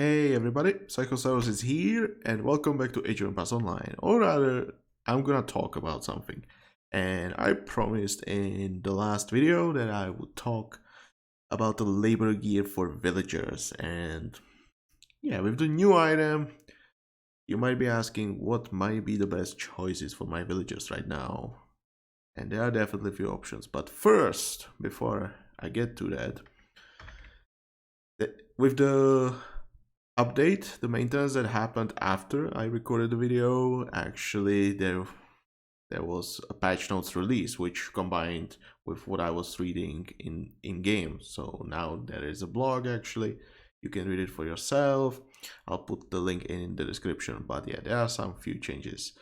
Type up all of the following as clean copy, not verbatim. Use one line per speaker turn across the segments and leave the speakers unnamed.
Hey everybody, Psychosaurus is here and welcome back to Age of Empires Online. Or rather, I'm gonna talk about something. And I promised in the last video that I would talk about the labor gear for villagers. And yeah, with the new item, you might be asking what might be the best choices for my villagers right now. And there are definitely a few options. But first, before I get to that, with the update, the maintenance that happened after I recorded the video, actually there was a patch notes release which combined with what I was reading in game. So now there is a blog, actually you can read it for yourself. I'll put the link in the description, but yeah, there are some few changes,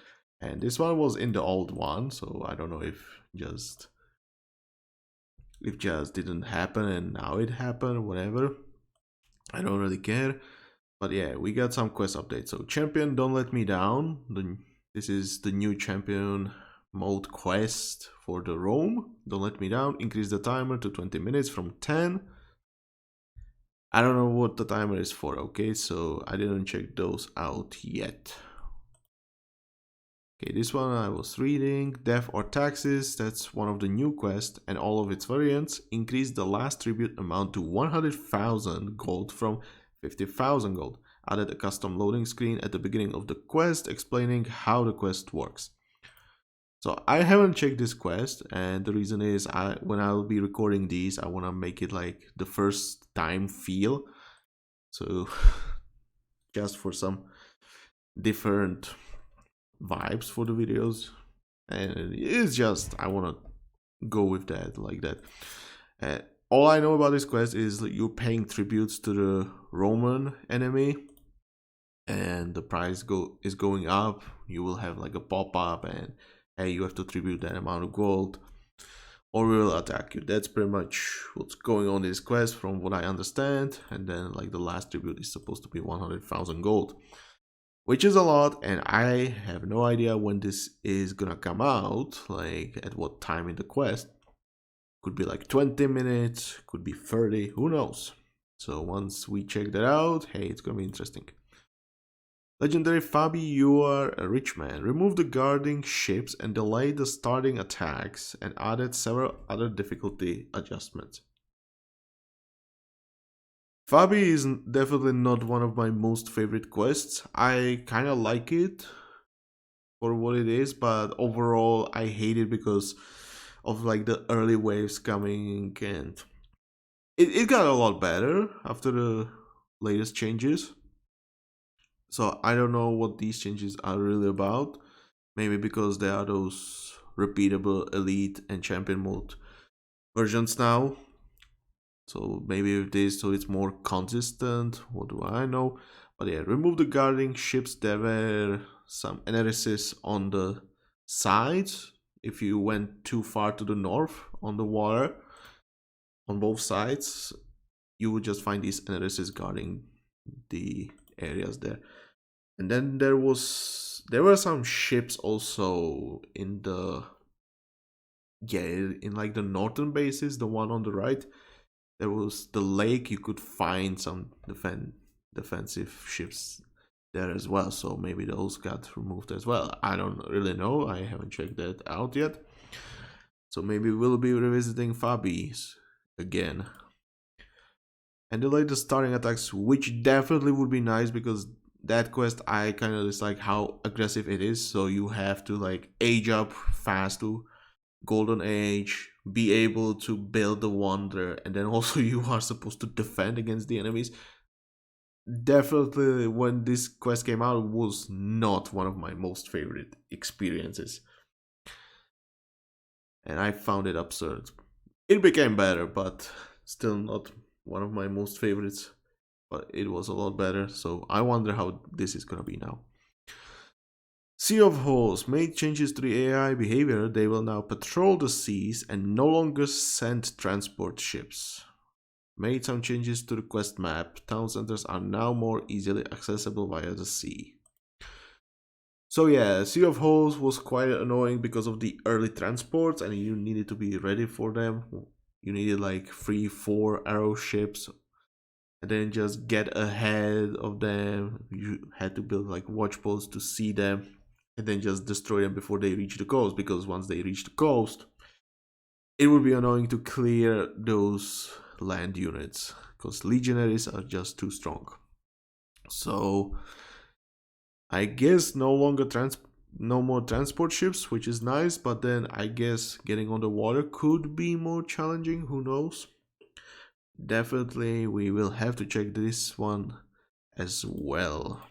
and this one was in the old one, so I don't know if just didn't happen and now it happened, whatever. I don't really care. But yeah, we got some quest updates. So champion, don't let me down. This is the new champion mode quest for the Rome. Don't let me down. Increase the timer to 20 minutes from 10. I don't know what the timer is for, okay? So I didn't check those out yet. Okay, this one I was reading. Death or taxes, that's one of the new quests, and all of its variants. Increase the last tribute amount to 100,000 gold from 50,000 gold. Added a custom loading screen at the beginning of the quest explaining how the quest works. So I haven't checked this quest, and the reason is when I'll be recording these, I want to make it like the first time feel. So just for some different vibes for the videos, and it's just I want to go with that like that. All I know about this quest is you're paying tributes to the Roman enemy, and the price is going up. You will have like a pop-up, and hey, you have to tribute that amount of gold or we will attack you. That's pretty much what's going on in this quest from what I understand. And then like the last tribute is supposed to be 100,000 gold, which is a lot, and I have no idea when this is gonna come out, like at what time in the quest. Could be like 20 minutes, could be 30, who knows. So once we check that out, hey, it's gonna be interesting. Legendary Fabi, you are a rich man. Remove the guarding ships and delay the starting attacks, and added several other difficulty adjustments. Fabi is definitely not one of my most favorite quests. I kind of like it for what it is, but overall I hate it because of like the early waves coming, and it got a lot better after the latest changes. So I don't know what these changes are really about. Maybe because there are those repeatable elite and champion mode versions now. So maybe with this, so it's more consistent. What do I know? But yeah, remove the guarding ships. There were some analysis on the sides. If you went too far to the north on the water, on both sides, you would just find these analysis guarding the areas there. And then there were some ships also in the in like the northern bases, the one on the right. There was the lake, you could find some defensive ships there as well, so maybe those got removed as well. I don't really know, I haven't checked that out yet. So maybe we'll be revisiting Fabi's again. And delay the starting attacks, which definitely would be nice because that quest I kind of dislike how aggressive it is. So you have to like age up fast to golden age, be able to build the wonder, and then also you are supposed to defend against the enemies. Definitely when this quest came out, it was not one of my most favorite experiences, and I found it absurd. It became better, but still not one of my most favorites, but it was a lot better. So I wonder how this is gonna be now. Sea of Holes made changes to the AI behavior. They will now patrol the seas and no longer send transport ships. Made some changes to the quest map. Town centers are now more easily accessible via the sea. So yeah, Sea of Holes was quite annoying because of the early transports, and you needed to be ready for them. You needed like 3-4 arrow ships and then just get ahead of them. You had to build like watchposts to see them, and then just destroy them before they reach the coast, because once they reach the coast, it would be annoying to clear those land units because legionaries are just too strong. So I guess no more transport ships, which is nice, but then I guess getting on the water could be more challenging, who knows. Definitely we will have to check this one as well.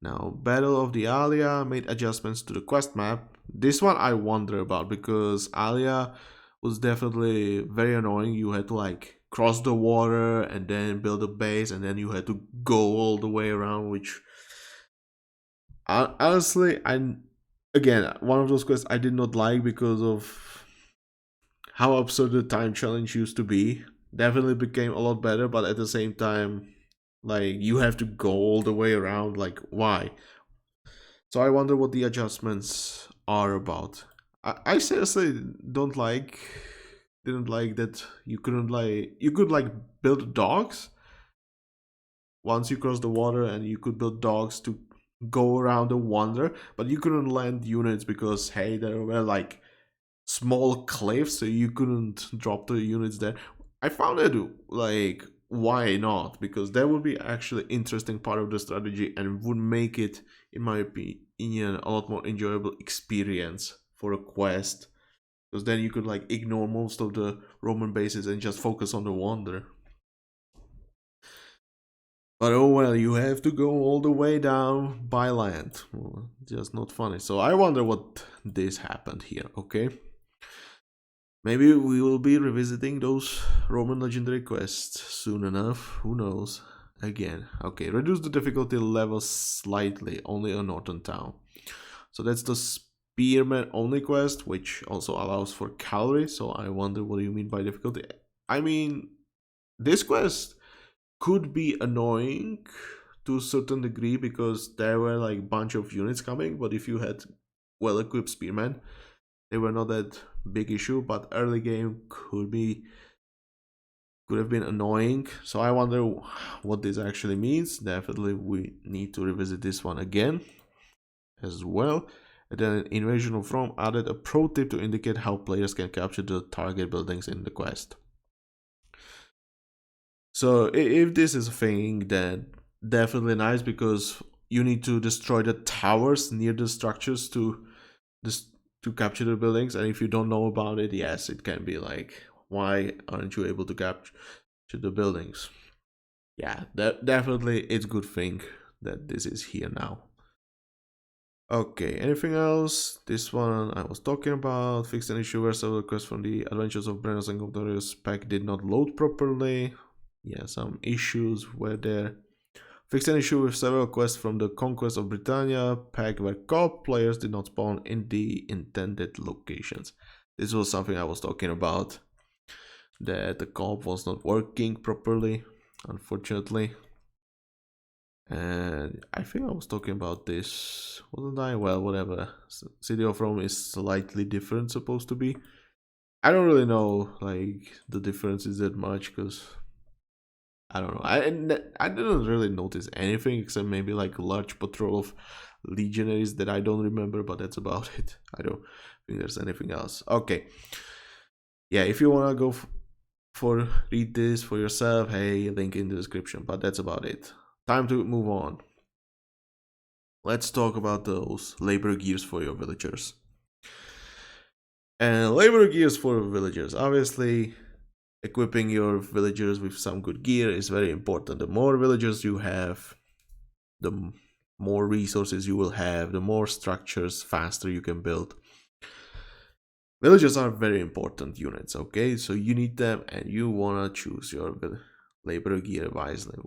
Now, Battle of the Alia made adjustments to the quest map. This one I wonder about, because Alia was definitely very annoying. You had to like cross the water and then build a base, and then you had to go all the way around, which honestly, I again, one of those quests I did not like because of how absurd the time challenge used to be. Definitely became a lot better, but at the same time, like you have to go all the way around. Like, why? So I wonder what the adjustments are about. I seriously don't like didn't like that you could like build dogs once you cross the water, and you could build dogs to go around the wonder, but you couldn't land units because hey, there were like small cliffs, so you couldn't drop the units there. I found it like, why not? Because that would be actually interesting part of the strategy and would make it, in my opinion, a lot more enjoyable experience for a quest. Because then you could like ignore most of the Roman bases and just focus on the wonder. But oh well, you have to go all the way down by land. Well, just not funny. So I wonder what this happened here, okay? Maybe we will be revisiting those Roman legendary quests soon enough. Who knows? Again, okay, reduce the difficulty level slightly, only a northern town. So that's the spearman only quest, which also allows for cavalry. So I wonder what you mean by difficulty. I mean, this quest could be annoying to a certain degree because there were like a bunch of units coming, but if you had well-equipped spearmen, they were not that big issue. But early game could have been annoying. So I wonder what this actually means. Definitely we need to revisit this one again as well. And then Invasion of Rome added a pro tip to indicate how players can capture the target buildings in the quest. So if this is a thing, then definitely nice, because you need to destroy the towers near the structures to to capture the buildings. And if you don't know about it, yes, it can be like, why aren't you able to capture the buildings? Yeah, definitely it's a good thing that this is here now. Okay, anything else? This one I was talking about. Fixed an issue where several quests from the Adventures of Brenos and Gobdorius pack did not load properly. Yeah, some issues were there. Fixed an issue with several quests from the Conquest of Britannia pack where co-op players did not spawn in the intended locations. This was something I was talking about, that the co-op was not working properly, unfortunately. And I think I was talking about this, wasn't I? Well, whatever. City of Rome is slightly different, supposed to be. I don't really know, like, the difference is that much, because I don't know. I didn't really notice anything except maybe like a large patrol of legionaries that I don't remember, but that's about it. I don't think there's anything else. Okay. Yeah, if you want to go for read this for yourself, hey, link in the description, but that's about it. Time to move on. Let's talk about those labor gears for your villagers. And labor gears for villagers. Obviously, equipping your villagers with some good gear is very important. The more villagers you have, the more resources you will have, the more structures faster you can build. Villagers are very important units, okay? So you need them and you want to choose your labor gear wisely.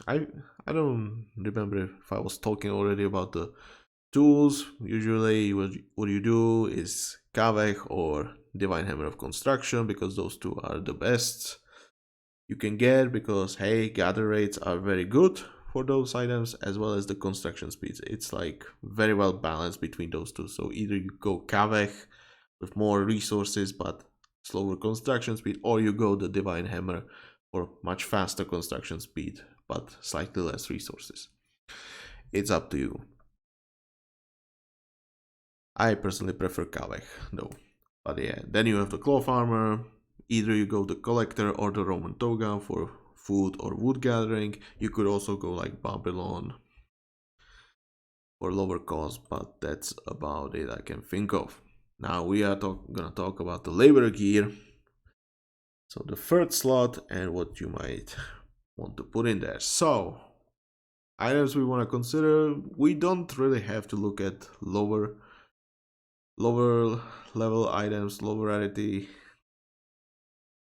I don't remember if I was talking already about the tools. Usually what you do is Kaveh or Divine Hammer of Construction, because those two are the best you can get, because hey, gather rates are very good for those items, as well as the construction speeds. It's like very well balanced between those two. So either you go Kaveh with more resources but slower construction speed, or you go the Divine Hammer or much faster construction speed, but slightly less resources. It's up to you. I personally prefer Kaveh, though. But yeah, then you have the cloth armor. Either you go the collector or the Roman toga for food or wood gathering. You could also go like Babylon for lower cost, but that's about it I can think of. Now we are gonna talk about the labor gear. So the third slot and what you might want to put in there. So items we want to consider, we don't really have to look at lower level items, lower rarity,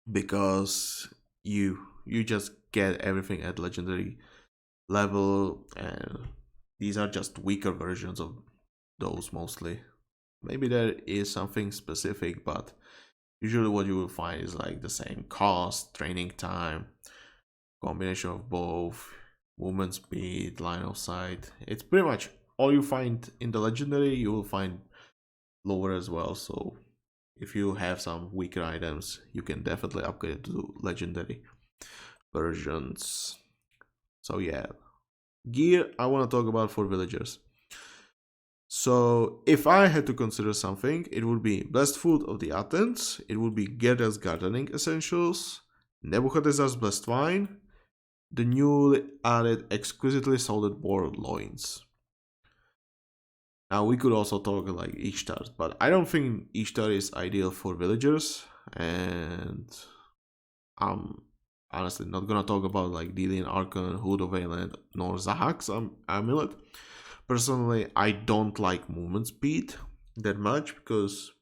because you just get everything at legendary level, and these are just weaker versions of those mostly. Maybe there is something specific, but usually what you will find is like the same cost, training time, combination of both, movement speed, line of sight. It's pretty much all you find in the legendary, you will find lower as well. So if you have some weaker items, you can definitely upgrade to legendary versions. So yeah, gear I want to talk about for villagers. So if I had to consider something, it would be blessed food of the Athens, it would be Geta's gardening essentials, Nebuchadnezzar's blessed wine, the newly added exquisitely salted boar loins. Now we could also talk like Ishtar, but I don't think Ishtar is ideal for villagers, and I'm honestly not gonna talk about like Delian Archon, Hood of Aeland, nor Zahak's amulet. Personally, I don't like movement speed that much because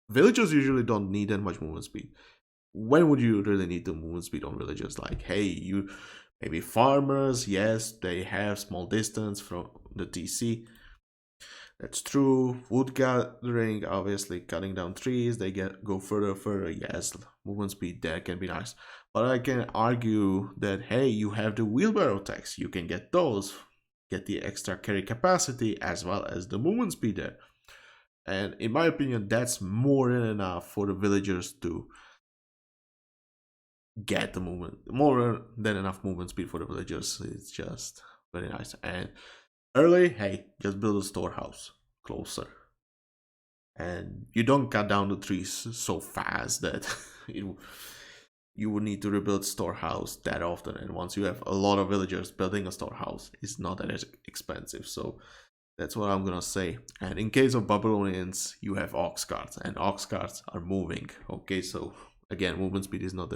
villagers usually don't need that much movement speed. When would you really need the movement speed on villagers? Like, hey, you maybe farmers, yes, they have small distance from the TC. That's true. Wood gathering, obviously, cutting down trees, they go further. Yes, movement speed there can be nice. But I can argue that hey, you have the wheelbarrow tax, you can get those, get the extra carry capacity as well as the movement speed there. And in my opinion, that's more than enough for the villagers to get the movement, more than enough movement speed for the villagers. It's just very nice. And early, hey, just build a storehouse closer, and you don't cut down the trees so fast that you would need to rebuild storehouse that often. And once you have a lot of villagers, building a storehouse is not that expensive. So that's what I'm gonna say. And in case of Babylonians, you have ox carts, and ox carts are moving. Okay, so again, movement speed is not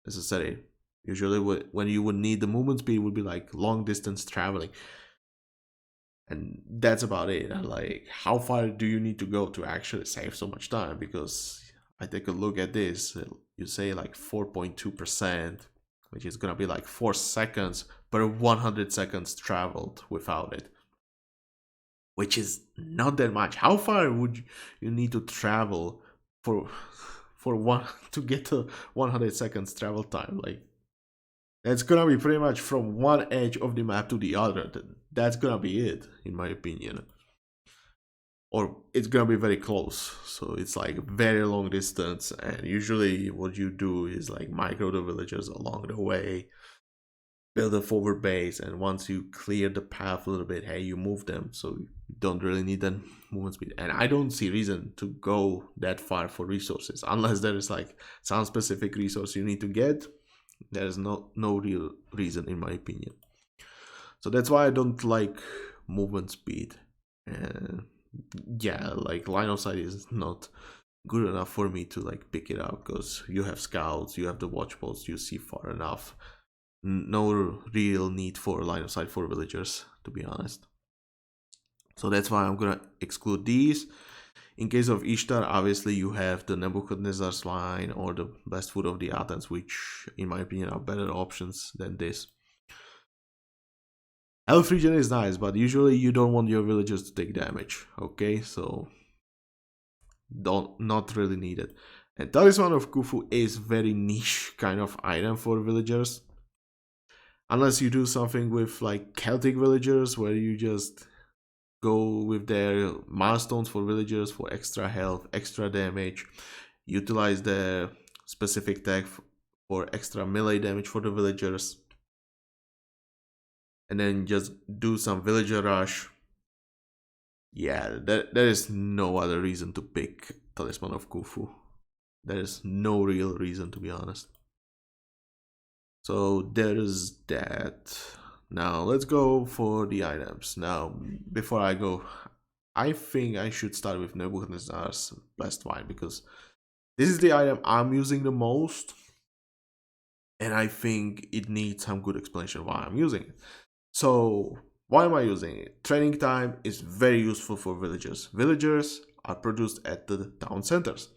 necessary. Usually, when you would need the movement speed, would be like long distance traveling, and that's about it. And like, how far do you need to go to actually save so much time? Because I take a look at this, you say like 4.2%, which is gonna be like 4 seconds per 100 seconds traveled without it, which is not that much. How far would you need to travel for one to get to 100 seconds travel time? Like, that's gonna be pretty much from one edge of the map to the other. That's gonna be it, in my opinion. Or it's gonna be very close. So it's like very long distance, and usually what you do is like micro the villagers along the way, build a forward base, and once you clear the path a little bit, hey, you move them. So you don't really need that movement speed. And I don't see reason to go that far for resources unless there is like some specific resource you need to get. There is no real reason, in my opinion. So that's why I don't like movement speed. And yeah, like line of sight is not good enough for me to like pick it up, because you have scouts, you have the watch posts, you see far enough. No real need for line of sight for villagers, to be honest. So that's why I'm gonna exclude these. In case of Ishtar, obviously you have the Nebuchadnezzar's line or the Blessed Food of the Athens, which in my opinion are better options than this. Health regen is nice, but usually you don't want your villagers to take damage, okay? So not really needed. And Talisman of Khufu is very niche kind of item for villagers. Unless you do something with like Celtic villagers where you just go with their milestones for villagers for extra health, extra damage, utilize their specific tech for extra melee damage for the villagers. And then just do some villager rush. Yeah, there is no other reason to pick Talisman of Khufu. There is no real reason, to be honest. So there is that. Now let's go for the items. Now, before I go, I think I should start with Nebuchadnezzar's Blessed Wine, because this is the item I'm using the most, and I think it needs some good explanation why I'm using it. So, why am I using it? Training time is very useful for villagers. Villagers are produced at the town centers.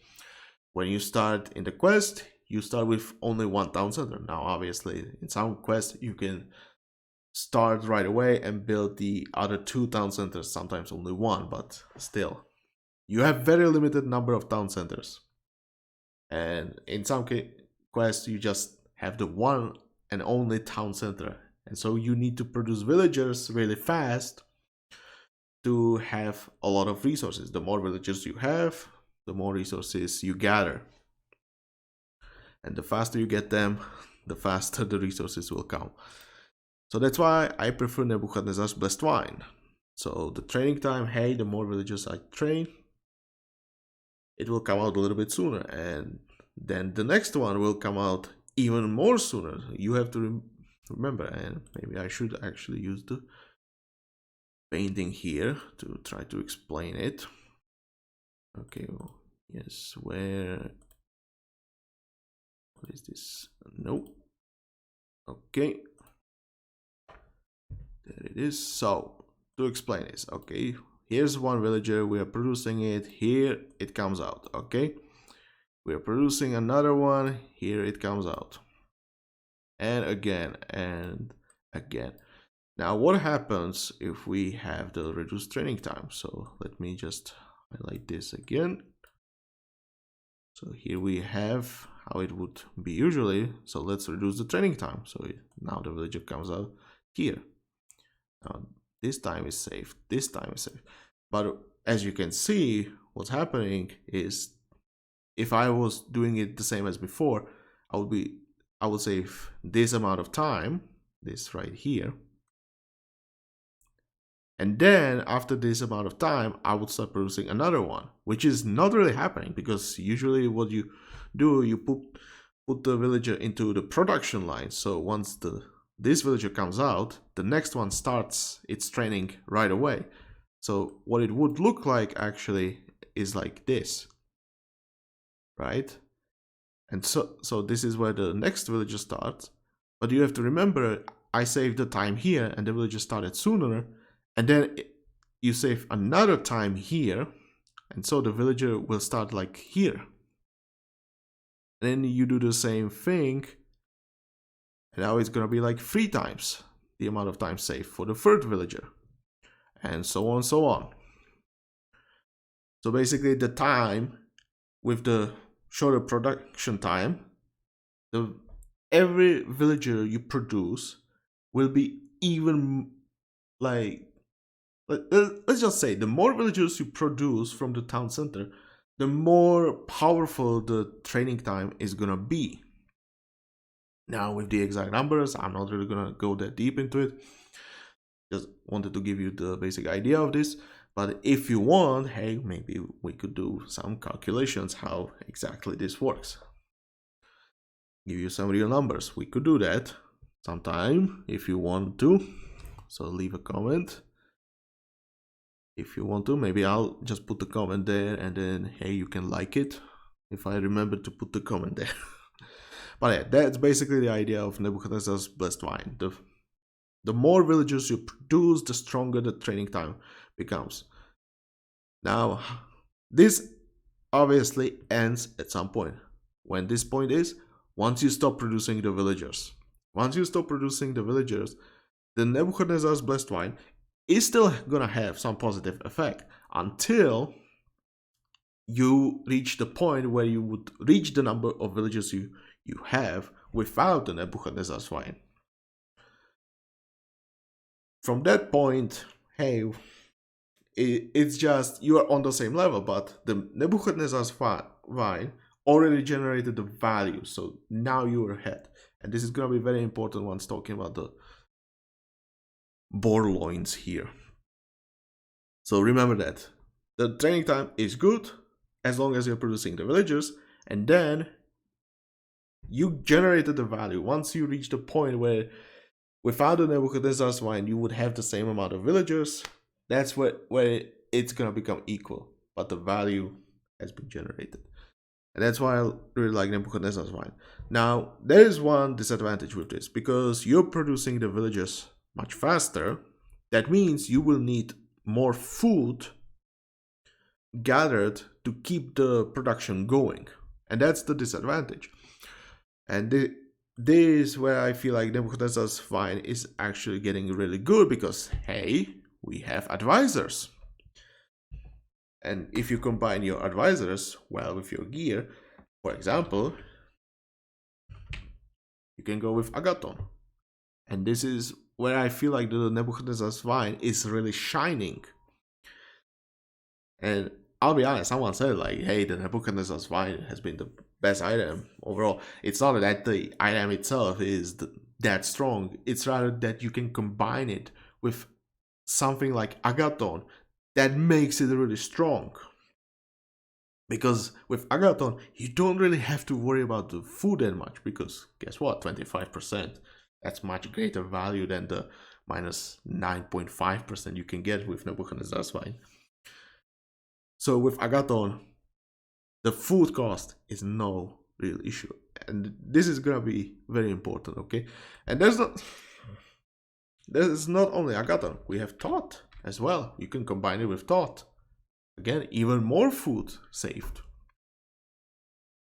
When you start in the quest, you start with only one town center. Now, obviously, in some quests, you can start right away and build the other 2 town centers, sometimes only 1, but still. You have very limited number of town centers. And in some quests, you just have the one and only town center. And so you need to produce villagers really fast to have a lot of resources. The more villagers you have, the more resources you gather. And the faster you get them, the faster the resources will come. So that's why I prefer Nebuchadnezzar's Blessed Wine. So the training time, hey, the more villagers I train, it will come out a little bit sooner. And then the next one will come out even more sooner. You have to remember, and maybe I should actually use the painting here to try to explain it. Okay, well, yes, where... What is this? No. Okay. There it is. So, to explain this, okay, here's one villager, we are producing it, here it comes out, okay? We are producing another one, here it comes out. And again, and again. Now, what happens if we have the reduced training time? So, let me just highlight this again. So, here we have how it would be usually. So, let's reduce the training time. So, now the villager comes out here. Now, this time is safe, this time is safe. But as you can see, what's happening is if I was doing it the same as before, I would save this amount of time, this right here. And then after this amount of time, I would start producing another one, which is not really happening because usually what you do, you put the villager into the production line. So once this villager comes out, the next one starts its training right away. So what it would look like actually is like this, right? And so this is where the next villager starts. But you have to remember, I saved the time here and the villager started sooner. And then you save another time here. And so the villager will start like here. And then you do the same thing. And now it's going to be like 3 times the amount of time saved for the 3rd villager. And so on and so on. So basically the time with the shorter production time, every villager you produce will be even like, let's just say the more villagers you produce from the town center, the more powerful the training time is going to be. Now, with the exact numbers, I'm not really gonna go that deep into it. Just wanted to give you the basic idea of this. But if you want, hey, maybe we could do some calculations how exactly this works. Give you some real numbers. We could do that sometime if you want to. So leave a comment. If you want to, maybe I'll just put the comment there and then, hey, you can like it. If I remember to put the comment there. But yeah, that's basically the idea of Nebuchadnezzar's Blessed Wine. The more villagers you produce, the stronger the training time becomes. Now, this obviously ends at some point. When this point is, once you stop producing the villagers. Once you stop producing the villagers, the Nebuchadnezzar's Blessed Wine is still gonna have some positive effect until you reach the point where you would reach the number of villagers you have without the Nebuchadnezzar's wine. From that point, hey, it's just you are on the same level, but the Nebuchadnezzar's wine already generated the value. So now you're ahead. And this is going to be very important once talking about the boar loins here. So remember that the training time is good as long as you're producing the villagers, and then you generated the value. Once you reach the point where without the Nebuchadnezzar's wine you would have the same amount of villagers, that's where it's gonna become equal, but the value has been generated. And that's why I really like Nebuchadnezzar's wine. Now, there is one disadvantage with this, because you're producing the villagers much faster. That means you will need more food gathered to keep the production going. And that's the disadvantage. And this is where I feel like Nebuchadnezzar's wine is actually getting really good, because, hey, we have advisors. And if you combine your advisors well with your gear, for example, you can go with Agathon. And this is where I feel like the Nebuchadnezzar's wine is really shining. And I'll be honest, someone said like, hey, the Nebuchadnezzar's wine has been the best item overall. It's not that the item itself is that strong. It's rather that you can combine it with something like Agathon that makes it really strong. Because with Agathon, you don't really have to worry about the food that much, because guess what, 25%, that's much greater value than the minus 9.5% you can get with Nebuchadnezzar's wine. So with Agathon, the food cost is no real issue. And this is gonna be very important, okay? And there's not only Agathon, we have Thought as well. You can combine it with Thought. Again, even more food saved.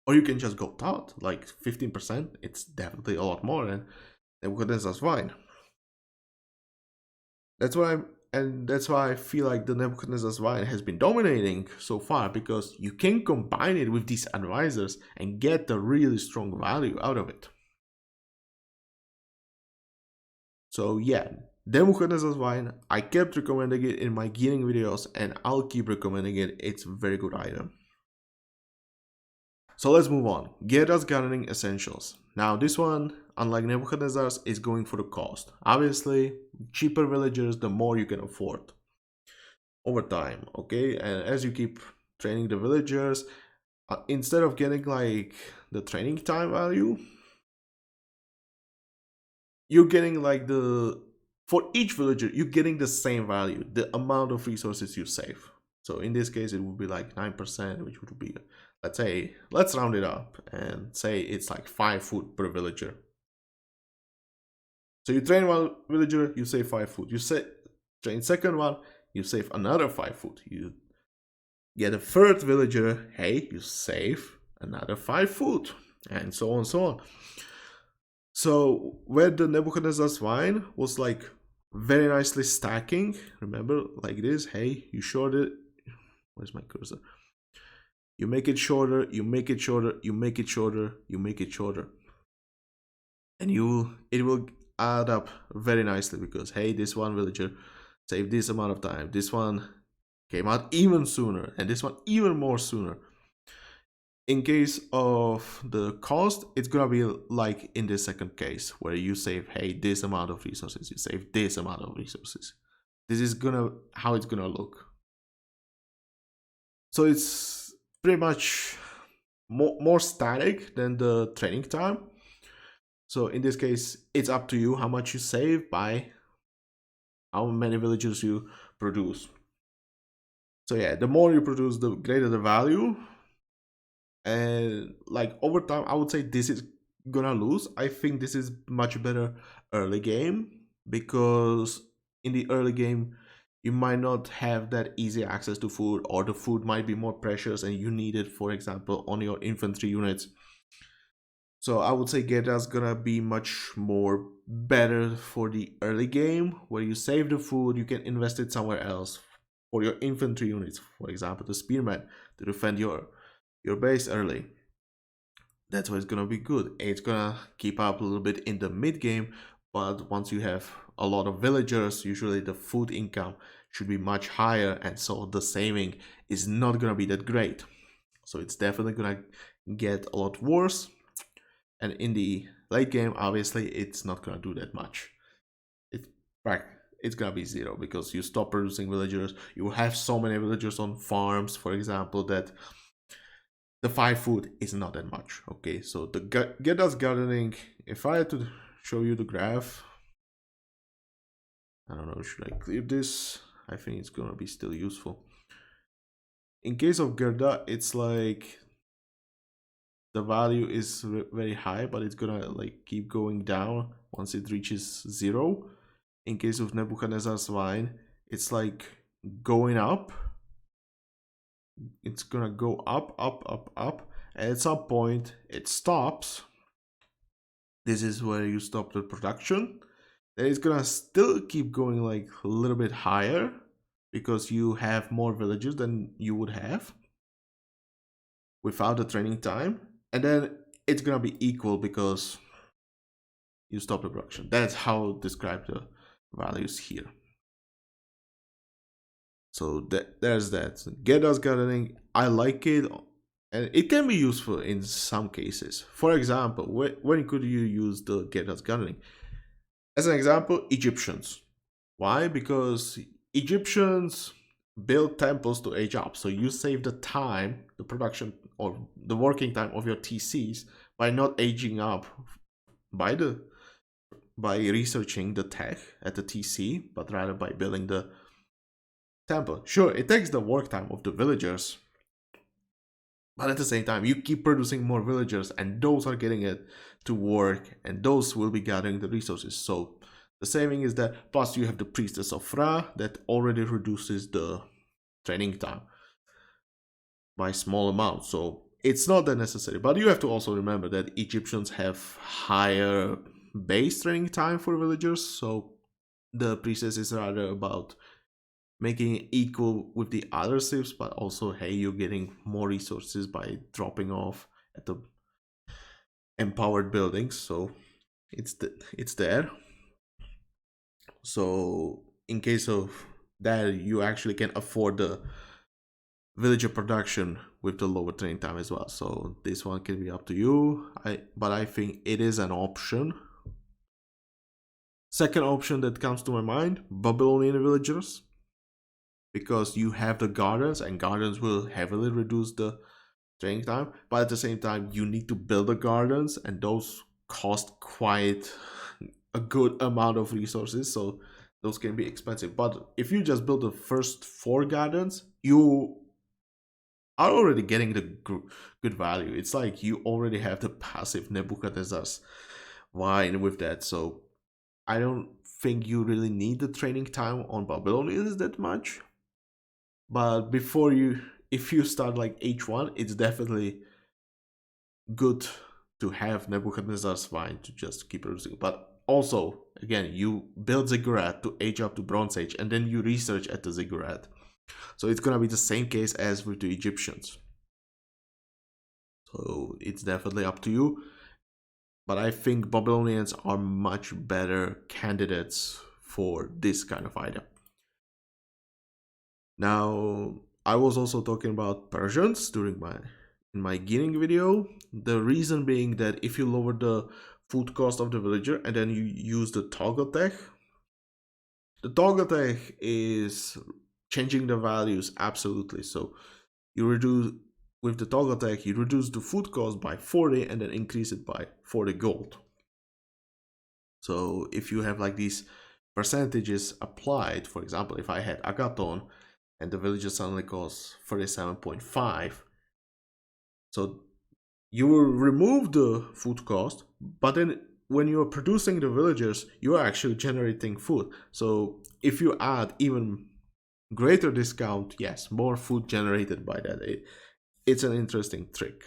Or you can just go Thought, like 15%. It's definitely a lot more than Nebuchadnezzar's wine. That's why I feel like the Nebuchadnezzar's wine has been dominating so far, because you can combine it with these advisors and get a really strong value out of it. So yeah, Nebuchadnezzar's wine, I kept recommending it in my gearing videos, and I'll keep recommending it. It's a very good item. So let's move on. Geta's Gardening Essentials. Now this one, unlike Nebuchadnezzar's, is going for the cost. Obviously, cheaper villagers, the more you can afford over time, okay? And as you keep training the villagers, instead of getting like the training time value, you're getting like for each villager, you're getting the same value, the amount of resources you save. So in this case, it would be like 9%, which would be, let's round it up and say it's like 5 food per villager. So you train one villager, you save 5 food. You train second one, you save another 5 food. You get a third villager, hey, you save another 5 food, and so on and so on. So where the Nebuchadnezzar's wine was like very nicely stacking, remember, like this, hey, you shorten it. Where's my cursor? You make it shorter, you make it shorter, you make it shorter, you make it shorter. And it will add up very nicely, because hey, this one villager saved this amount of time, this one came out even sooner, and this one even more sooner. In case of the cost, it's gonna be like in the second case, where you save, hey, this amount of resources, you save this amount of resources. This is how it's gonna look. So it's pretty much more static than the training time. So in this case, it's up to you how much you save by how many villagers you produce. So yeah, the more you produce, the greater the value. And like over time, I would say this is gonna lose. I think this is much better early game, because in the early game you might not have that easy access to food, or the food might be more precious and you need it, for example, on your infantry units. So I would say Geta's gonna be much more better for the early game, where you save the food, you can invest it somewhere else for your infantry units, for example, the spearmen, to defend your base early. That's why it's gonna be good. It's gonna keep up a little bit in the mid game, but once you have a lot of villagers, usually the food income should be much higher, and so the saving is not gonna be that great. So it's definitely gonna get a lot worse. And in the late game, obviously, it's not gonna do that much. It's gonna be zero because you stop producing villagers. You have so many villagers on farms, for example, that the 5 food is not that much. Okay, so the Geta's gardening, if I had to show you the graph, I don't know, should I clear this? I think it's gonna be still useful. In case of Gerda, it's like the value is very high, but it's gonna like keep going down once it reaches 0. In case of Nebuchadnezzar's wine, it's like going up. It's gonna go up, up, up, up, and at some point it stops. This is where you stop the production. Then it's gonna still keep going like a little bit higher because you have more villages than you would have without the training time, and then it's gonna be equal because you stop the production. That's how I describe the values here. So there's that. Geta's gardening, I like it, and it can be useful in some cases. For example, when could you use the Geta's gardening? As an example, Egyptians. Why? Because Egyptians build temples to age up, so you save the time, the production or the working time of your TCs by not aging up by researching the tech at the TC, but rather by building the temple. Sure, it takes the work time of the villagers, but at the same time, you keep producing more villagers, and those are getting it to work, and those will be gathering the resources. So the saving is that, plus you have the Priestess of Ra that already reduces the training time by small amounts. So it's not that necessary. But you have to also remember that Egyptians have higher base training time for villagers, so the Priestess is rather about making it equal with the other civs, but also, hey, you're getting more resources by dropping off at the empowered buildings, so it's there. So in case of that, you actually can afford the villager production with the lower training time as well. So this one can be up to you. But I think it is an option. Second option that comes to my mind, Babylonian villagers, because you have the gardens, and gardens will heavily reduce the training time, but at the same time you need to build the gardens, and those cost quite a good amount of resources, so those can be expensive. But if you just build the first 4 gardens, you are already getting the good value. It's like you already have the passive Nebuchadnezzar's wine with that, so I don't think you really need the training time on Babylonians that much. But if you start like H1, it's definitely good to have Nebuchadnezzar's wine to just keep producing. But also, again, you build Ziggurat to age up to Bronze Age, and then you research at the Ziggurat. So it's gonna be the same case as with the Egyptians. So it's definitely up to you. But I think Babylonians are much better candidates for this kind of item. Now, I was also talking about Persians in my gearing video. The reason being that if you lower the food cost of the villager and then you use the toggle tech, the toggle tech is changing the values absolutely. So you reduce with the toggle tech, you reduce the food cost by 40 and then increase it by 40 gold. So if you have like these percentages applied, for example, if I had Agathon and the villager suddenly costs 37.5, so you will remove the food cost, but then when you are producing the villagers, you are actually generating food. So if you add even greater discount, yes, more food generated by that. It's an interesting trick.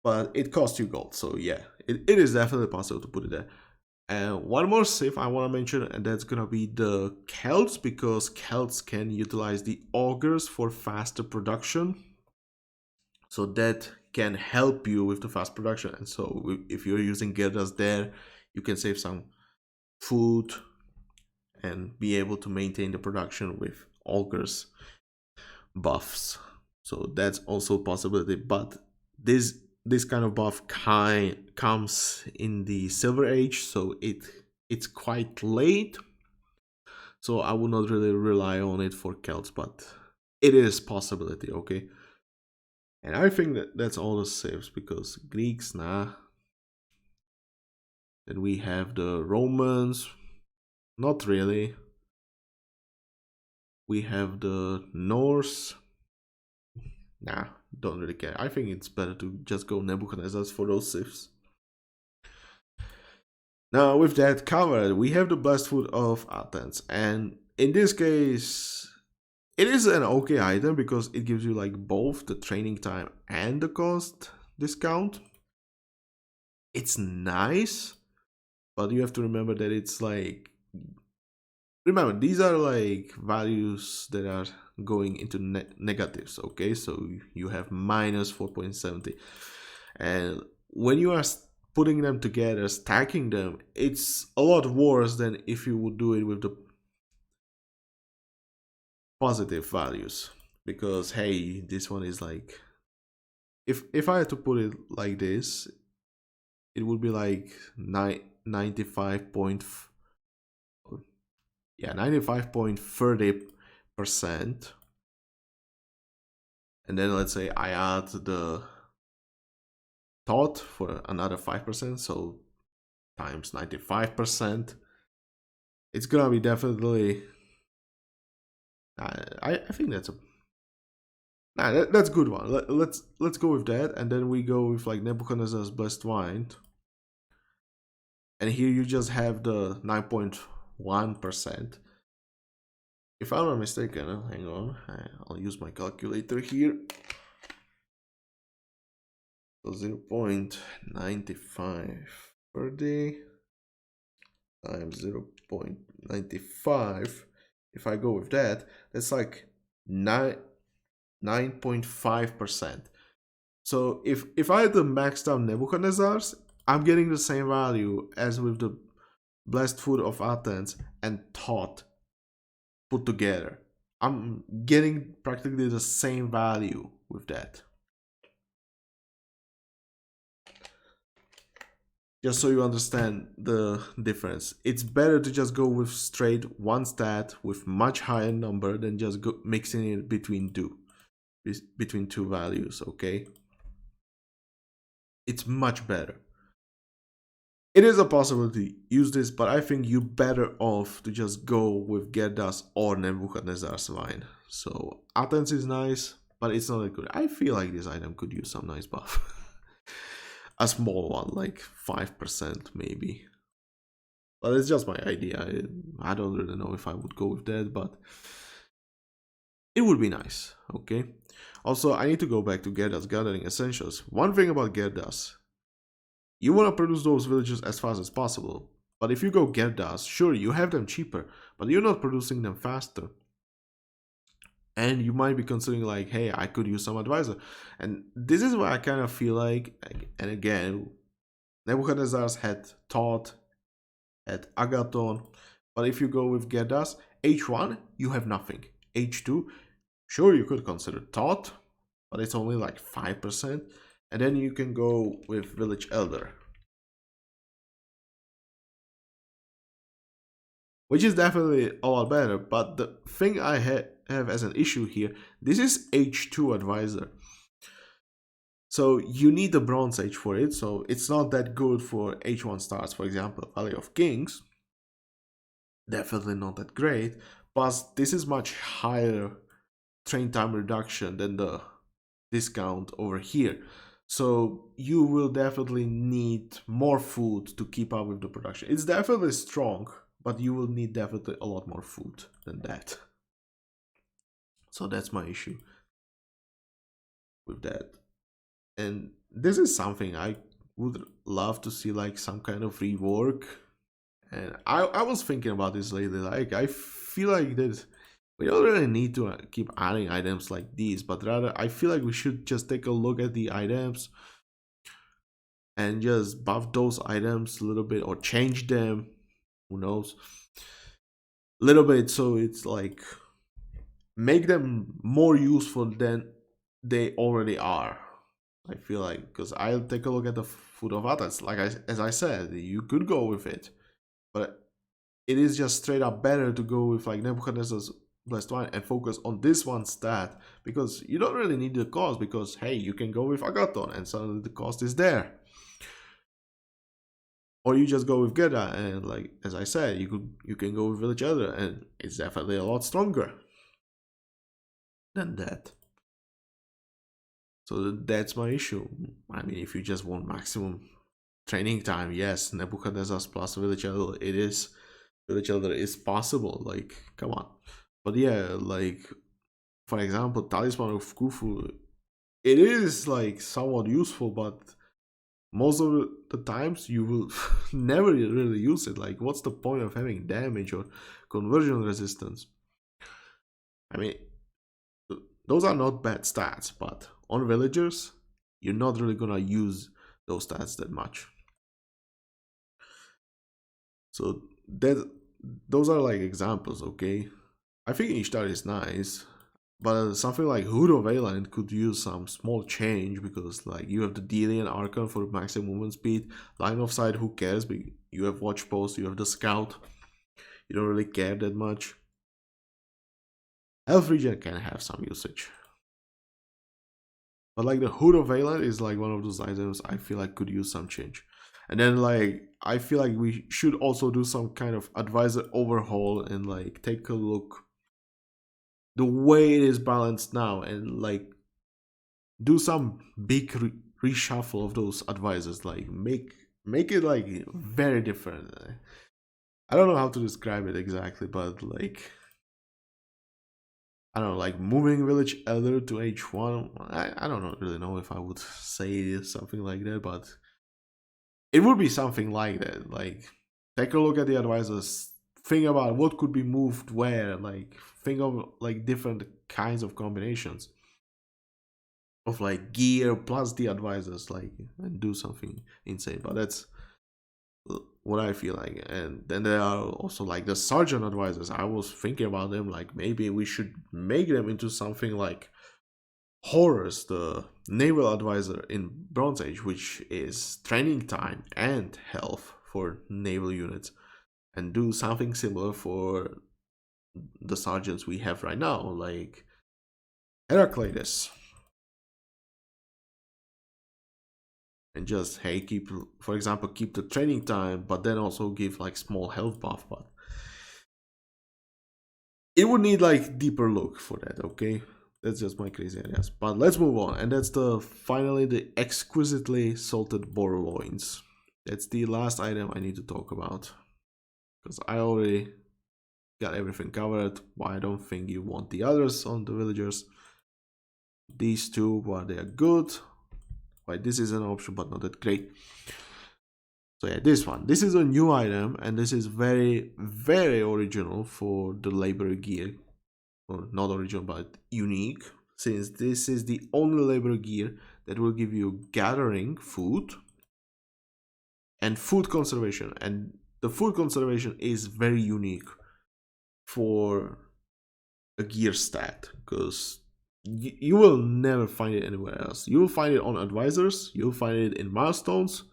But it costs you gold, so yeah, it is definitely possible to put it there. And one more civ I want to mention, and that's gonna be the Celts, because Celts can utilize the augurs for faster production. So that can help you with the fast production. And so if you're using Getas there, you can save some food and be able to maintain the production with augurs buffs. So that's also a possibility. But this kind of buff comes in the Silver Age, so it's quite late. So I would not really rely on it for Celts, but it is possibility, okay? And I think that that's all the saves, because Greeks, nah. Then we have the Romans, not really. We have the Norse, nah, don't really care. I think it's better to just go Nebuchadnezzar for those saves. Now, with that covered, we have the Blessed Food of Athens, and in this case, it is an okay item because it gives you like both the training time and the cost discount. It's nice, but you have to remember that it's like, remember, these are like values that are going into negatives, okay? So you have minus 4.70, and when you are putting them together, stacking them, it's a lot worse than if you would do it with the positive values. Because hey, this one is like, if I had to put it like this, it would be like 95 point, yeah, 95.30%. And then let's say I add the thought for another 5%, so times 95%. It's gonna be definitely, I think that's a, nah, that's a good one. Let's go with that, and then we go with like Nebuchadnezzar's Blessed Wine. And here you just have the 9.1%. If I'm not mistaken, hang on, I'll use my calculator here. So 0.95 per day times 0.95. If I go with that, that's like 9.5%. So if I had the maxed out Nebuchadnezzar's, I'm getting the same value as with the Blessed Food of Athens and Thought put together. I'm getting practically the same value with that. Just so you understand the difference, it's better to just go with straight one stat with much higher number than just mixing it between two values, okay? It's much better. It is a possibility to use this, but I think you're better off to just go with Geta's or Nebuchadnezzar's wine. So Athens is nice, but it's not that good. I feel like this item could use some nice buff. A small one, like 5% maybe. But it's just my idea. I don't really know if I would go with that, but it would be nice, okay? Also, I need to go back to Geta's Gathering Essentials. One thing about Geta's, you want to produce those villages as fast as possible. But if you go Geta's, sure, you have them cheaper, but you're not producing them faster. And you might be considering like, hey, I could use some advisor. And this is what I kind of feel like, and again, Nebuchadnezzar's had Thought, had Agathon, but if you go with Geta's, H1, you have nothing. H2, sure, you could consider Thought, but it's only like 5%. And then you can go with Village Elder, which is definitely a lot better. But the thing I have as an issue here, this is H2 Advisor. So you need the Bronze Age for it, so it's not that good for H1 stars, for example, Valley of Kings. Definitely not that great, but this is much higher train time reduction than the discount over here. So you will definitely need more food to keep up with the production. It's definitely strong, but you will need definitely a lot more food than that. So that's my issue with that. And this is something I would love to see, like some kind of rework. And I was thinking about this lately. Like I feel like that we don't really need to keep adding items like these, but rather I feel like we should just take a look at the items and just buff those items a little bit or change them. Who knows? A little bit, so it's like make them more useful than they already are. I feel like, because I'll take a look at the food of others. As I said, you could go with it, but it is just straight up better to go with like Nebuchadnezzar's blessed wine and focus on this one stat, because you don't really need the cost, because hey, you can go with Agathon and suddenly the cost is there. Or you just go with Geta and, like as I said, you can go with Village Elder and it's definitely a lot stronger than that. So that's my issue. I mean, if you just want maximum training time, yes, Nebuchadnezzar's plus Village Elder, it is. Village Elder is possible, like, come on. But yeah, like, for example, Talisman of Khufu, it is, like, somewhat useful, but most of the times you will never really use it. Like, what's the point of having damage or conversion resistance? I mean, those are not bad stats, but on villagers, you're not really gonna use those stats that much. So those are like examples, okay? I think Ishtar is nice, but something like Hood of Ayland could use some small change, because like you have the Delian Archon for maximum movement speed, line of sight, who cares? But you have Watch Post, you have the Scout, you don't really care that much. Elf Regen can have some usage. But like the Hood of Ayland is like one of those items I feel like could use some change. And then like I feel like we should also do some kind of advisor overhaul and like take a look the way it is balanced now, and like do some big reshuffle of those advisors, like make it like very different. I don't know how to describe it exactly, but like I don't know, like moving Village Elder to H1. I don't really know if I would say something like that, but it would be something like that. Like, take a look at the advisors, think about what could be moved where, like, think of like different kinds of combinations of like gear plus the advisors, like, and do something insane. But that's what I feel like. And then there are also like the sergeant advisors. I was thinking about them, like maybe we should make them into something like Horus, the naval advisor in Bronze Age, which is training time and health for naval units, and do something similar for the sergeants we have right now, like Heraclitus. And just, hey, keep, for example, keep the training time, but then also give like small health buff. But it would need like deeper look for that, okay? That's just my crazy ideas. But let's move on. And that's finally the exquisitely salted boar loins. That's the last item I need to talk about, because I already got everything covered. Why I don't think you want the others on the villagers. These two, well, they are good. Why this is an option, but not that great. So yeah, this one. This is a new item, and this is very, very original for the labor gear. Or not original, but unique, since this is the only labor gear that will give you gathering food and food conservation. And the food conservation is very unique for a gear stat, because you will never find it anywhere else. You will find it on advisors, you'll find it in milestones,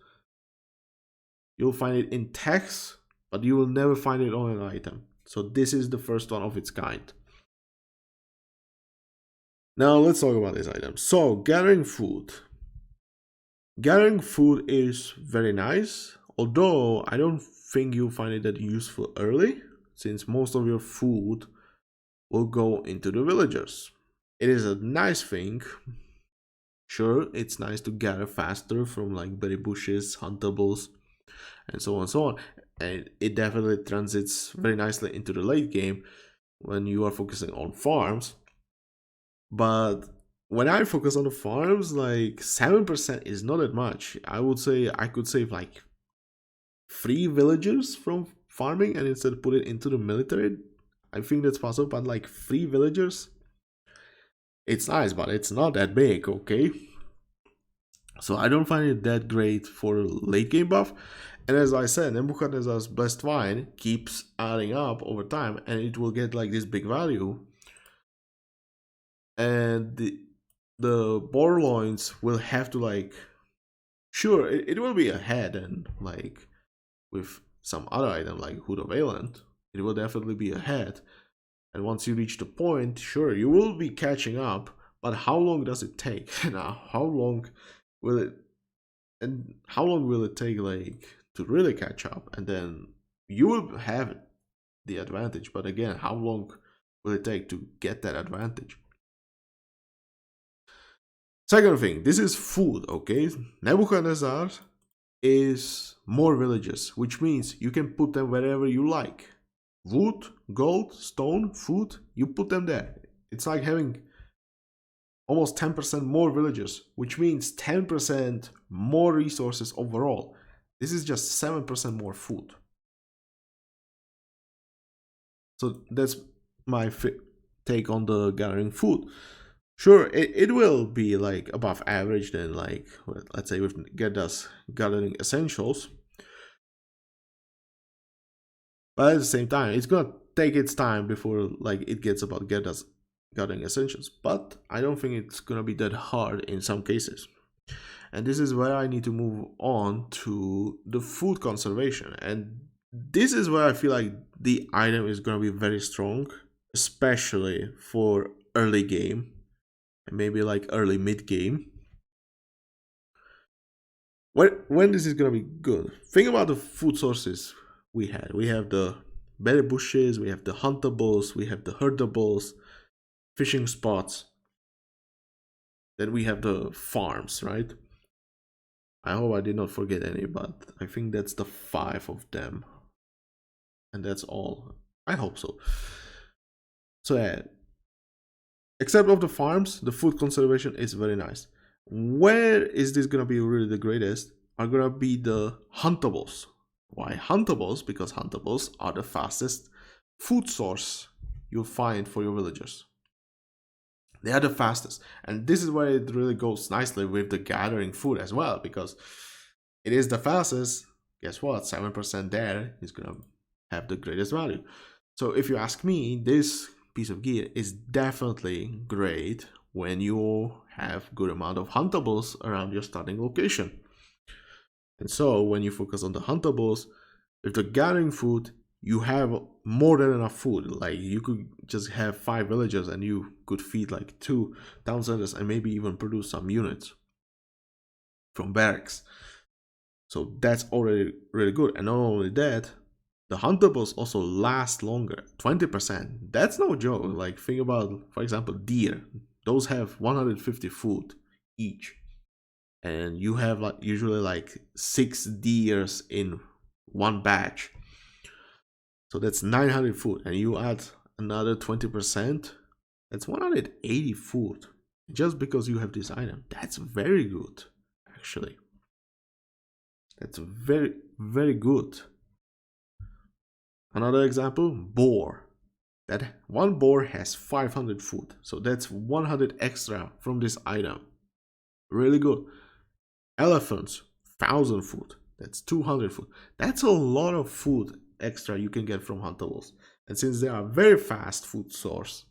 you'll find it in text, but you will never find it on an item. So this is the first one of its kind. Now let's talk about this item. So gathering food. Gathering food is very nice, although I don't think you'll find it that useful early, since most of your food will go into the villagers. It is a nice thing. Sure, it's nice to gather faster from like berry bushes, huntables, and so on and so on. And it definitely transits very nicely into the late game when you are focusing on farms. But when I focus on the farms, like 7% is not that much. I would say I could save like 3 villagers from farming and instead put it into the military. I think that's possible, but like 3 villagers, it's nice, but it's not that big, okay? So I don't find it that great for late game buff. And as I said, Nebuchadnezzar's blessed wine keeps adding up over time, and it will get like this big value. And the boar loins will have to like, sure, it will be ahead, and like with some other item like Hood of Aelant, it will definitely be ahead. And once you reach the point, sure, you will be catching up, but how long does it take? Now, how long will it, and how long will it take like to really catch up? And then you will have the advantage, but again, how long will it take to get that advantage? Second thing, this is food, okay? Nebuchadnezzar is more villages, which means you can put them wherever you like. Wood, gold, stone, food, you put them there. It's like having almost 10% more villages, which means 10% more resources overall. This is just 7% more food. So that's my take on the gathering food. Sure, it will be like above average than like, let's say with Geta's gardening essentials. But at the same time, it's gonna take its time before like it gets about Geta's gardening essentials. But I don't think it's gonna be that hard in some cases. And this is where I need to move on to the food conservation. And this is where I feel like the item is gonna be very strong, especially for early game and maybe like early mid game. When this is gonna be good? Think about the food sources we had. We have the berry bushes, we have the huntables, we have the herdables, fishing spots. Then we have the farms, right? I hope I did not forget any, but I think that's the 5 of them. And that's all. I hope so. So yeah, except of the farms, the food conservation is very nice. Where is this gonna be really the greatest? Are gonna be the huntables. Why huntables? Because huntables are the fastest food source you'll find for your villagers. They are the fastest, and this is where it really goes nicely with the gathering food as well, because it is the fastest. Guess what? 7% there is gonna have the greatest value. So if you ask me, this piece of gear is definitely great when you have good amount of huntables around your starting location. And so when you focus on the huntables, with the gathering food, you have more than enough food. Like you could just have 5 villagers and you could feed like 2 town centers and maybe even produce some units from barracks. So that's already really good. And not only that, the huntables also last longer. 20%. That's no joke. Like think about, for example, deer. Those have 150 food each. And you have like usually like 6 deers in one batch. So that's 900 food, and you add another 20%, that's 180 food just because you have this item. That's very good, actually. That's very, very good. Another example, boar. That one boar has 500 food, so that's 100 extra from this item. Really good. Elephants, 1000 food. That's 200 food. That's a lot of food extra you can get from huntables. And since they are very fast food source,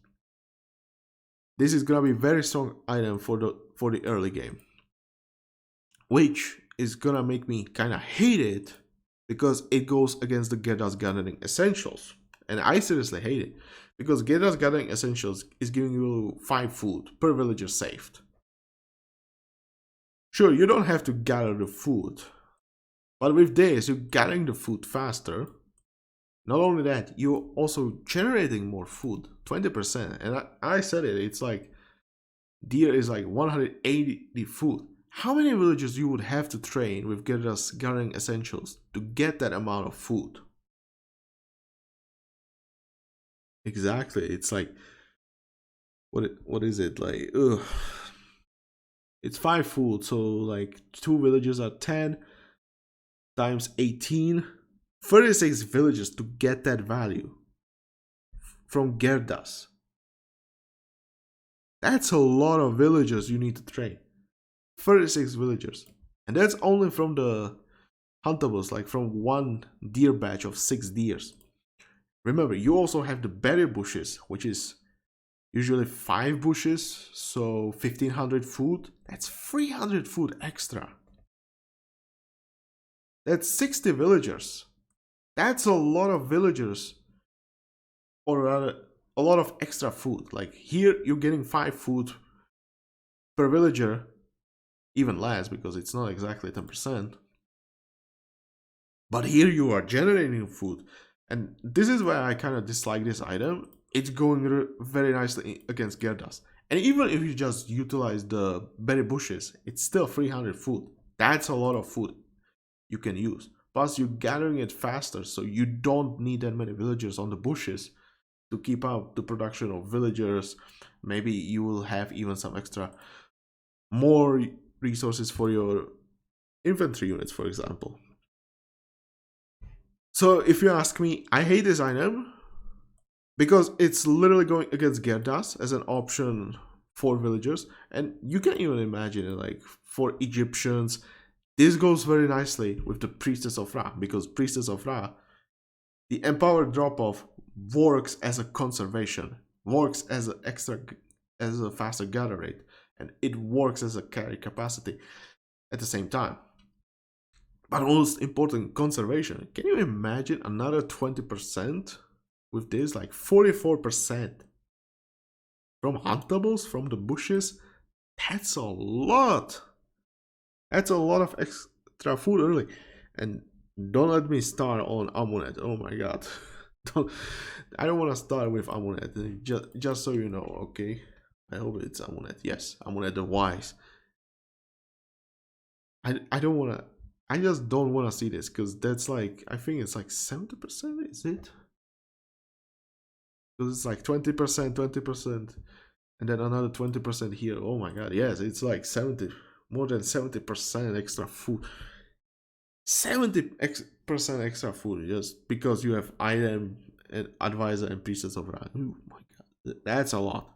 this is gonna be a very strong item for the early game. Which is gonna make me kinda hate it because it goes against the Geta's Gardening Essentials. And I seriously hate it. Because Geta's Gardening Essentials is giving you 5 food per villager saved. Sure, you don't have to gather the food. But with this, you're gathering the food faster. Not only that, you're also generating more food, 20%. And I said it, it's like, deer is like 180 food. How many villagers you would have to train with Geta's Gardening Essentials to get that amount of food? Exactly, it's like, what is it, like, ugh. It's 5 food, so like 2 villages are 10 times 18. 36 villages to get that value from Gerdas. That's a lot of villagers you need to train. 36 villagers. And that's only from the huntables, like from one deer batch of 6 deers. Remember, you also have the berry bushes, which is usually 5 bushes, so 1500 food. That's 300 food extra. That's 60 villagers. That's a lot of villagers, or rather, a lot of extra food. Like here, you're getting 5 food per villager, even less because it's not exactly 10%. But here you are generating food. And this is where I kind of dislike this item. It's going very nicely against Gerdas. And even if you just utilize the berry bushes, it's still 300 food. That's a lot of food you can use. Plus, you're gathering it faster, so you don't need that many villagers on the bushes to keep up the production of villagers. Maybe you will have even some extra more resources for your infantry units, for example. So if you ask me, I hate this item because it's literally going against Gerdas as an option for villagers. And you can even imagine it, like for Egyptians, this goes very nicely with the Priestess of Ra, because Priestess of Ra, the empowered drop-off works as a conservation, works as a faster gather rate, and it works as a carry capacity at the same time. But most important, conservation. Can you imagine another 20% with this? Like 44% from huntables, from the bushes? That's a lot. That's a lot of extra food early. And don't let me start on Amunet. Oh my god. I don't want to start with Amunet. Just so you know, okay? I hope it's Amunet. Yes, Amunet the Wise. I don't want to. I just don't want to see this because that's like, I think it's like 70%, is it? Because it's like 20%, 20%, and then another 20% here. Oh my god, yes, it's like 70, more than 70% extra food. 70% extra food just because you have item and advisor and priestess of Ra. Oh my god, that's a lot.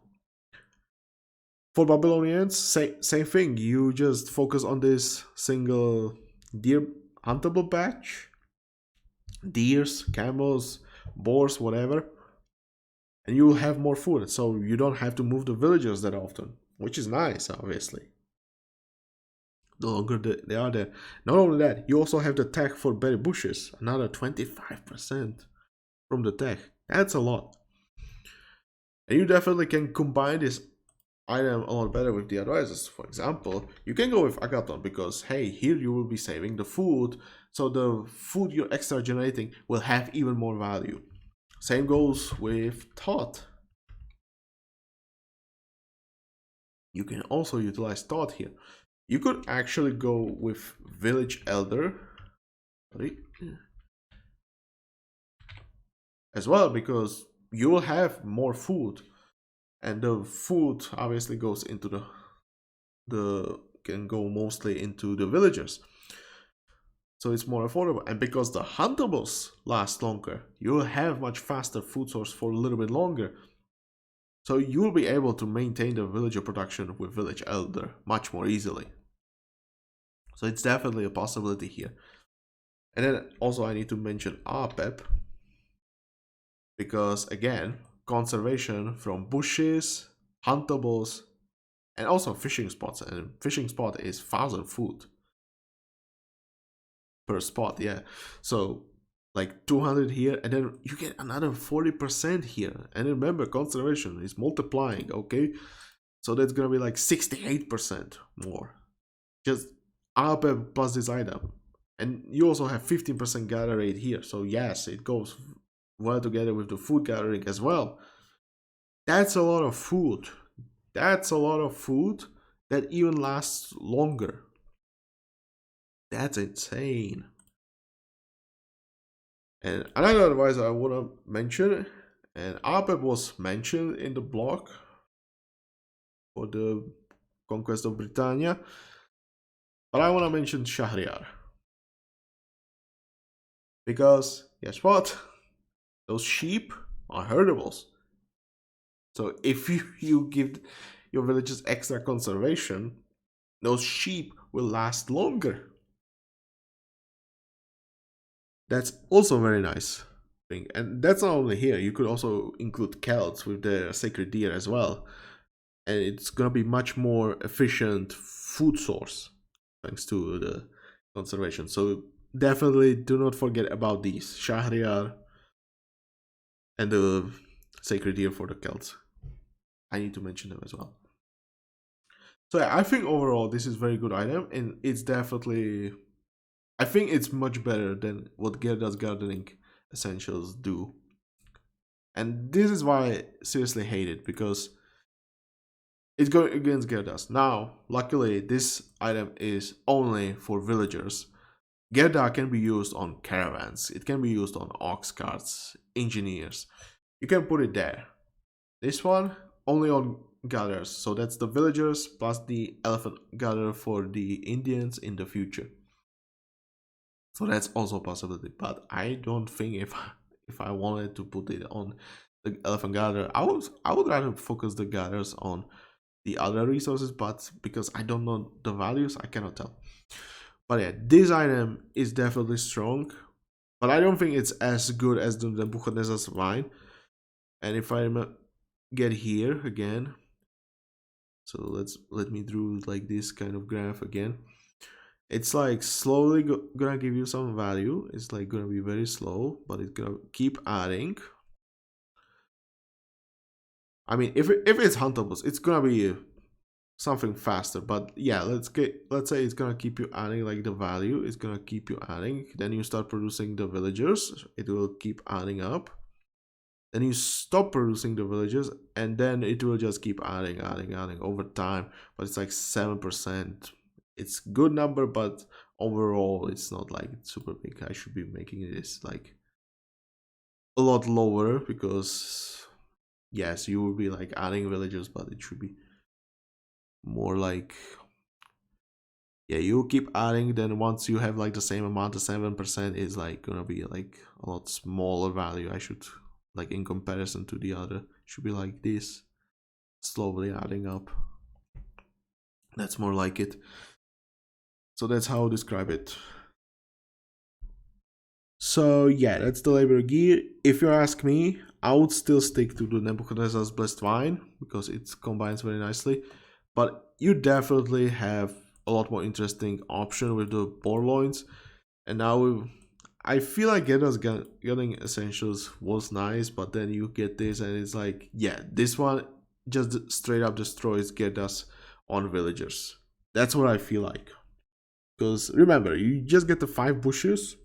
For Babylonians, same thing. You just focus on this single deer huntable batch, deers, camels, boars, whatever, and you will have more food. So you don't have to move the villagers that often, which is nice, obviously. The longer they are there. Not only that, you also have the tech for berry bushes, another 25% from the tech. That's a lot. And you definitely can combine this item a lot better with the advisors. For example, you can go with Agathon because, hey, here you will be saving the food, so the food you're extra generating will have even more value. Same goes with Thought. You can also utilize Thought here. You could actually go with Village Elder as well, because you will have more food, and the food obviously goes into the can go mostly into the villagers, so it's more affordable. And because the huntables last longer, you will have much faster food source for a little bit longer, so you will be able to maintain the villager production with Village Elder much more easily. So it's definitely a possibility here. And then also I need to mention RPEP, because again, conservation from bushes, huntables, and also fishing spots. And fishing spot is 1000 food per spot, yeah. So like 200 here, and then you get another 40% here. And remember, conservation is multiplying, okay? So that's gonna be like 68% more. Just up plus this item. And you also have 15% gather rate here. So yes, it goes well together with the food gathering as well. That's a lot of food. That's a lot of food that even lasts longer. That's insane. And another advisor I want to mention, and Arpep was mentioned in the blog for the conquest of Britannia, but I want to mention Shahryar. Because guess what? Those sheep are herdables. So if you give your villages extra conservation, those sheep will last longer. That's also very nice, thing. And that's not only here. You could also include Celts with their sacred deer as well. And it's gonna be much more efficient food source thanks to the conservation. So definitely do not forget about these Shahryar and the sacred deer for the Celts. I need to mention them as well. So yeah, I think overall this is very good item, and it's definitely, I think it's much better than what Gerda's gardening essentials do. And this is why I seriously hate it, because it's going against Gerda's. Now, luckily, this item is only for villagers. Gerda can be used on caravans, it can be used on ox carts, engineers. You can put it there. This one, only on gatherers. So that's the villagers plus the elephant gatherer for the Indians in the future. So that's also a possibility. But I don't think if I wanted to put it on the elephant gatherer, I would rather focus the gatherers on the other resources, but because I don't know the values, I cannot tell. But yeah, this item is definitely strong, but I don't think it's as good as the Nebuchadnezzar's wine. And if I get here again, so let me draw like this kind of graph again. It's like slowly gonna give you some value. It's like gonna be very slow, but it's gonna keep adding. I mean, if it's huntables, it's gonna be something faster. But yeah, let's say it's gonna keep you adding like the value. It's gonna keep you adding. Then you start producing the villagers. It will keep adding up. Then you stop producing the villagers, and then it will just keep adding over time. But it's like 7%. It's good number, but overall it's not like it's super big. I should be making this like a lot lower, because yes, you will be like adding villagers, but it should be more like, yeah, you keep adding. Then once you have like the same amount, the 7% is like gonna be like a lot smaller value. I should, like, in comparison to the other, should be like this, slowly adding up. That's more like it. So that's how I describe it. So yeah, that's the labor gear. If you ask me, I would still stick to the Nebuchadnezzar's Blessed Wine because it combines very nicely. But you definitely have a lot more interesting option with the boar loins. And now I feel like getting essentials was nice, but then you get this and it's like, yeah, this one just straight up destroys Getas on villagers. That's what I feel like. Because remember, you just get the 5 bushes.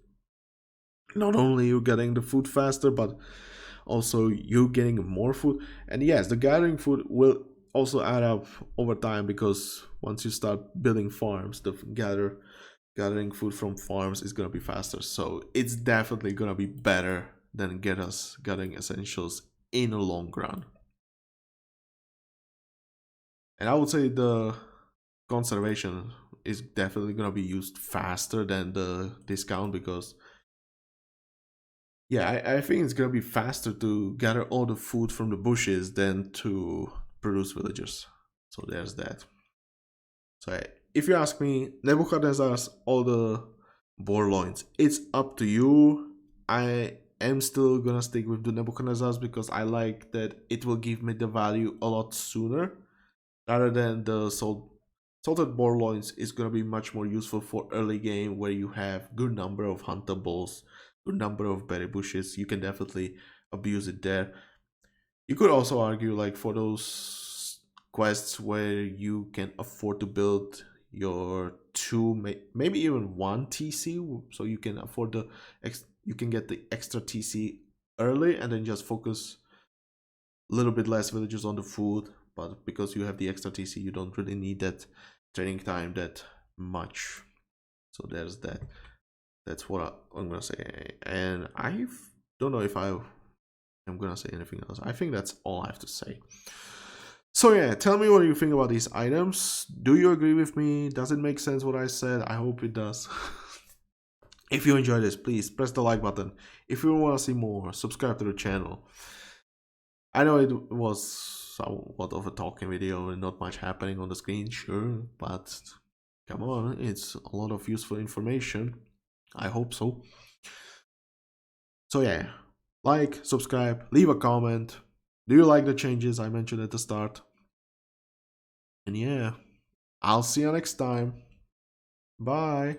Not only you getting the food faster, but also you getting more food. And yes, the gathering food will also add up over time, because once you start building farms, the gathering food from farms is gonna be faster. So it's definitely gonna be better than getting essentials in the long run. And I would say the conservation is definitely gonna be used faster than the discount, because yeah, I think it's gonna be faster to gather all the food from the bushes than to produce villagers. So there's that. So if you ask me, Nebuchadnezzar's all the boar loins, it's up to you. I am still gonna stick with the Nebuchadnezzar's because I like that it will give me the value a lot sooner, rather than the salted boar loins is gonna be much more useful for early game where you have good number of huntables, good number of berry bushes. You can definitely abuse it there. You could also argue like for those quests where you can afford to build your two, maybe even one TC, so you can afford you can get the extra TC early and then just focus a little bit less villagers on the food. But because you have the extra TC, you don't really need that training time that much. So there's that. That's what I'm gonna say. And I don't know if I'm gonna say anything else. I think that's all I have to say. So yeah, tell me what you think about these items. Do you agree with me? Does it make sense what I said? I hope it does. If you enjoyed this, please press the like button. If you want to see more, subscribe to the channel. I know it was somewhat of a talking video and not much happening on the screen, sure, but come on, it's a lot of useful information. I hope so. So yeah, Like, subscribe, leave a comment. Do you like the changes I mentioned at the start? And yeah, I'll see you next time. Bye.